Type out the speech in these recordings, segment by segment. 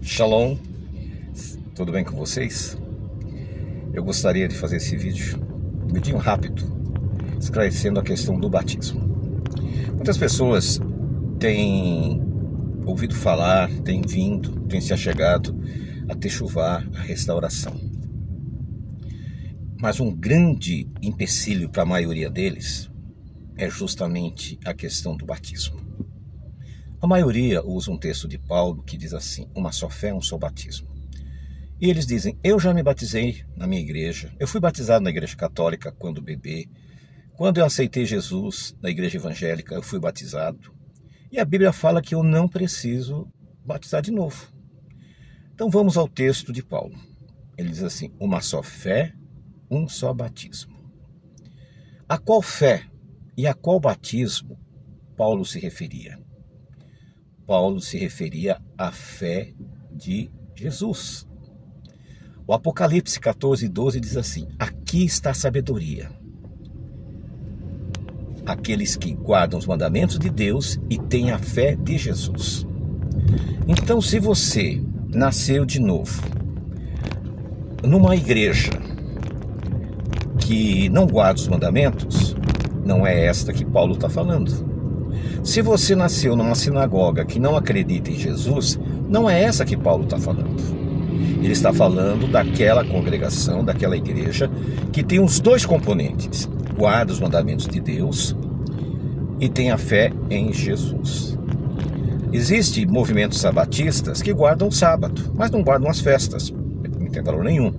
Shalom, tudo bem com vocês? Eu gostaria de fazer esse um vidinho rápido, esclarecendo a questão do batismo. Muitas pessoas têm ouvido falar, têm se achegado a Techuvá, a restauração. Mas um grande empecilho para a maioria deles é justamente a questão do batismo. A maioria usa um texto de Paulo que diz assim: uma só fé, um só batismo. E eles dizem: eu já me batizei na minha igreja, eu fui batizado na igreja católica quando bebê, quando eu aceitei Jesus na igreja evangélica eu fui batizado, e a Bíblia fala que eu não preciso batizar de novo. Então vamos ao texto de Paulo. Ele diz assim: uma só fé, um só batismo. A qual fé e a qual batismo Paulo se referia? Paulo se referia à fé de Jesus. O Apocalipse 14:12 diz assim: aqui está a sabedoria. Aqueles que guardam os mandamentos de Deus e têm a fé de Jesus. Então, se você nasceu de novo numa igreja que não guarda os mandamentos, não é esta que Paulo está falando. Se você nasceu numa sinagoga que não acredita em Jesus, não é essa que Paulo está falando. Ele está falando daquela congregação, daquela igreja que tem os dois componentes: guarda os mandamentos de Deus e tem a fé em Jesus. Existem movimentos sabatistas que guardam o sábado, mas não guardam as festas, não tem valor nenhum.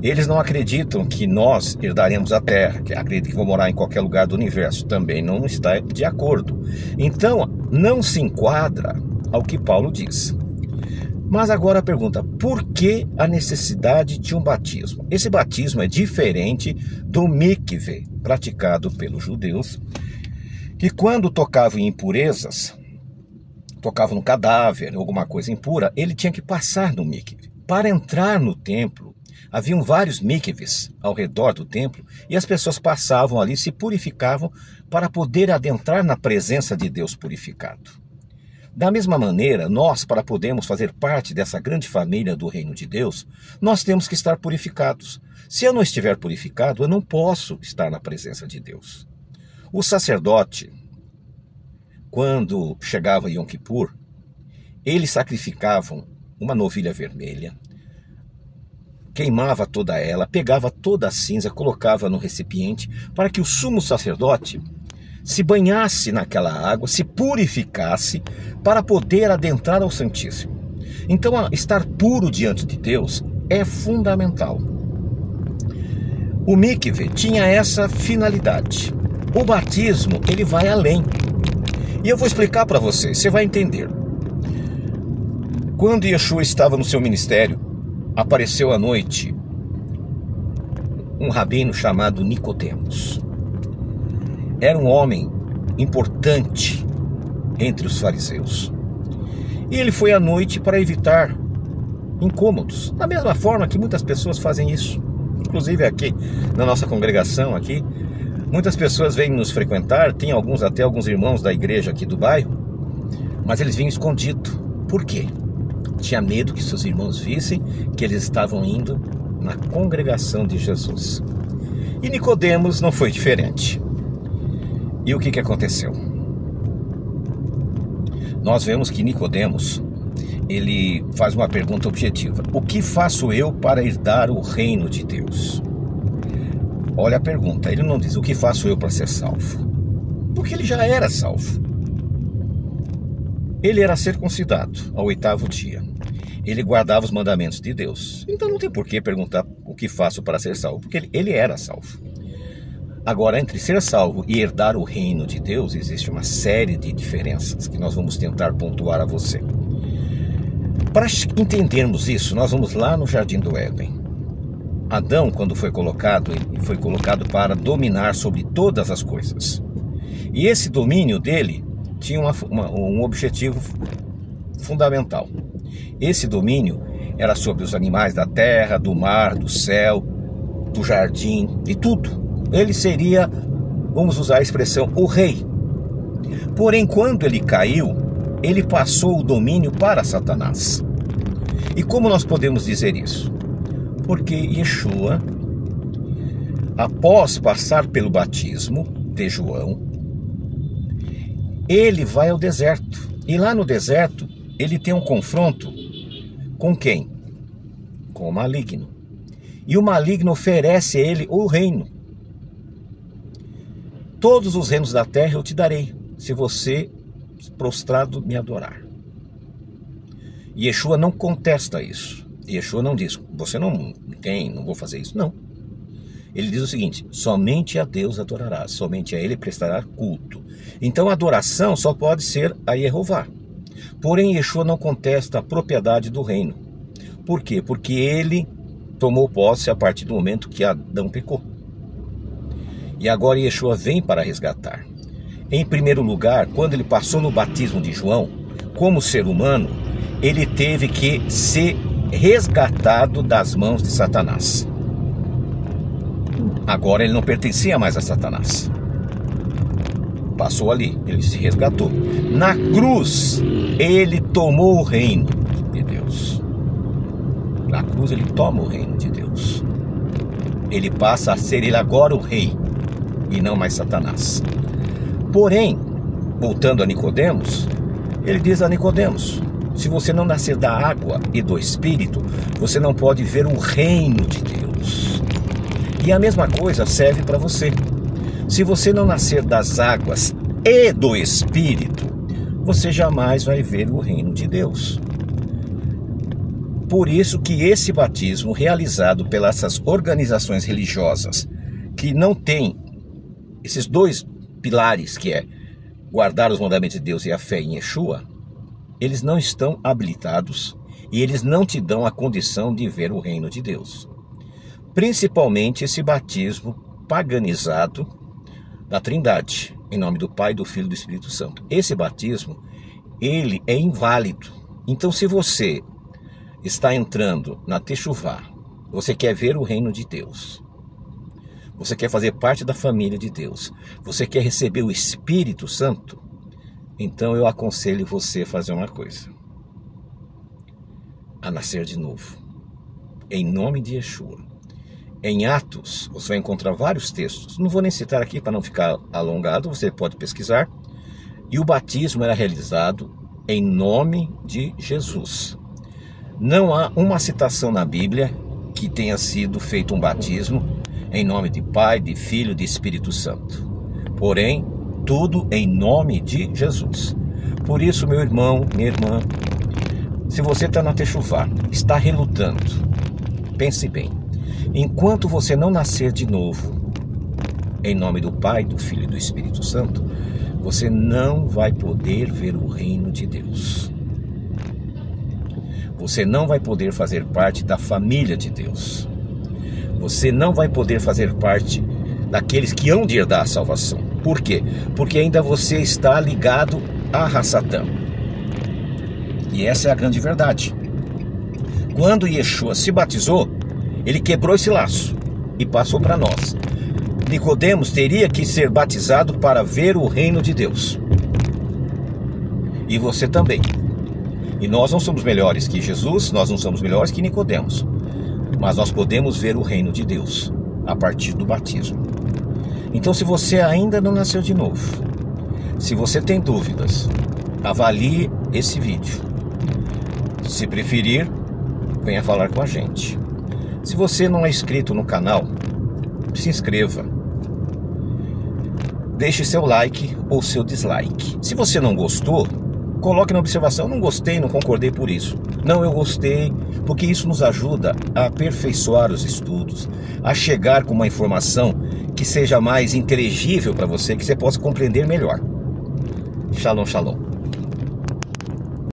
Eles não acreditam que nós herdaremos a terra, que acreditam que vão morar em qualquer lugar do universo. Também não está de acordo. Então, não se enquadra ao que Paulo diz. Mas agora a pergunta: por que a necessidade de um batismo? Esse batismo é diferente do mikve, praticado pelos judeus, que quando tocavam em impurezas, tocavam no cadáver, alguma coisa impura, ele tinha que passar no mikve. Para entrar no templo, haviam vários mikves ao redor do templo e as pessoas passavam ali, se purificavam para poder adentrar na presença de Deus purificado. Da mesma maneira, nós, para podermos fazer parte dessa grande família do reino de Deus, nós temos que estar purificados. Se eu não estiver purificado, eu não posso estar na presença de Deus. O sacerdote, quando chegava Yom Kippur, eles sacrificavam uma novilha vermelha, queimava toda ela, pegava toda a cinza, colocava no recipiente para que o sumo sacerdote se banhasse naquela água, se purificasse para poder adentrar ao Santíssimo. Então, estar puro diante de Deus é fundamental. O mikve tinha essa finalidade. O batismo, ele vai além. E eu vou explicar para você vai entender. Quando Yeshua estava no seu ministério, apareceu à noite um rabino chamado Nicodemos. Era um homem importante entre os fariseus. E ele foi à noite para evitar incômodos, da mesma forma que muitas pessoas fazem isso. Inclusive aqui na nossa congregação aqui, muitas pessoas vêm nos frequentar, tem até alguns irmãos da igreja aqui do bairro, mas eles vinham escondidos. Por quê? Tinha medo que seus irmãos vissem que eles estavam indo na congregação de Jesus. E Nicodemos não foi diferente. E o que aconteceu? Nós vemos que Nicodemos, ele faz uma pergunta objetiva: o que faço eu para herdar o reino de Deus? Olha a pergunta, ele não diz o que faço eu para ser salvo, porque ele já era salvo. Ele era circuncidado ao 8º dia. Ele guardava os mandamentos de Deus. Então não tem por que perguntar o que faço para ser salvo, porque ele era salvo. Agora, entre ser salvo e herdar o reino de Deus, existe uma série de diferenças que nós vamos tentar pontuar a você. Para entendermos isso, nós vamos lá no Jardim do Éden. Adão, quando foi colocado, ele foi colocado para dominar sobre todas as coisas. E esse domínio dele tinha um objetivo fundamental. Esse domínio era sobre os animais da terra, do mar, do céu, do jardim, de tudo. Ele seria, vamos usar a expressão, o rei. Porém, quando ele caiu, ele passou o domínio para Satanás. E como nós podemos dizer isso? Porque Yeshua, após passar pelo batismo de João, ele vai ao deserto. E lá no deserto, ele tem um confronto com quem? Com o maligno. E o maligno oferece a ele o reino. Todos os reinos da terra eu te darei, se você prostrado me adorar. E Yeshua não contesta isso. Yeshua não diz, você não tem, não vou fazer isso. Não. Ele diz o seguinte, somente a Deus adorarás, somente a Ele prestará culto. Então a adoração só pode ser a Jeová. Porém, Yeshua não contesta a propriedade do reino. Por quê? Porque ele tomou posse a partir do momento que Adão pecou. E agora Yeshua vem para resgatar. Em primeiro lugar, quando ele passou no batismo de João, como ser humano, ele teve que ser resgatado das mãos de Satanás. Agora ele não pertencia mais a Satanás. Passou ali, ele se resgatou. Na cruz, ele tomou o reino de Deus. Na cruz ele toma o reino de Deus. Ele passa a ser ele agora o rei e não mais Satanás. Porém, voltando a Nicodemos, ele diz a Nicodemos, se você não nascer da água e do Espírito, você não pode ver o reino de Deus. E a mesma coisa serve para você. Se você não nascer das águas e do Espírito, você jamais vai ver o reino de Deus. Por isso que esse batismo realizado pelas organizações religiosas que não têm esses dois pilares, que é guardar os mandamentos de Deus e a fé em Yeshua, eles não estão habilitados e eles não te dão a condição de ver o reino de Deus. Principalmente esse batismo paganizado da Trindade, em nome do Pai, do Filho e do Espírito Santo. Esse batismo, ele é inválido. Então, se você está entrando na Techuvá, você quer ver o reino de Deus, você quer fazer parte da família de Deus, você quer receber o Espírito Santo, então eu aconselho você a fazer uma coisa: a nascer de novo, em nome de Yeshua. Em Atos, você vai encontrar vários textos, não vou nem citar aqui para não ficar alongado, você pode pesquisar. E o batismo era realizado em nome de Jesus. Não há uma citação na Bíblia que tenha sido feito um batismo em nome de Pai, de Filho, de Espírito Santo. Porém, tudo em nome de Jesus. Por isso, meu irmão, minha irmã, se você está na Techuvá, está relutando, pense bem. Enquanto você não nascer de novo, em nome do Pai, do Filho e do Espírito Santo, você não vai poder ver o reino de Deus. Você não vai poder fazer parte da família de Deus. Você não vai poder fazer parte daqueles que hão de herdar a salvação. Por quê? Porque ainda você está ligado a Hassatã. E essa é a grande verdade. Quando Yeshua se batizou, ele quebrou esse laço e passou para nós. Nicodemos teria que ser batizado para ver o reino de Deus. E você também. E nós não somos melhores que Jesus, nós não somos melhores que Nicodemos. Mas nós podemos ver o reino de Deus a partir do batismo. Então, se você ainda não nasceu de novo, se você tem dúvidas, avalie esse vídeo. Se preferir, venha falar com a gente. Se você não é inscrito no canal, se inscreva. Deixe seu like ou seu dislike. Se você não gostou, coloque na observação: não gostei, não concordei por isso. Não, eu gostei, porque isso nos ajuda a aperfeiçoar os estudos, a chegar com uma informação que seja mais inteligível para você, que você possa compreender melhor. Shalom, shalom.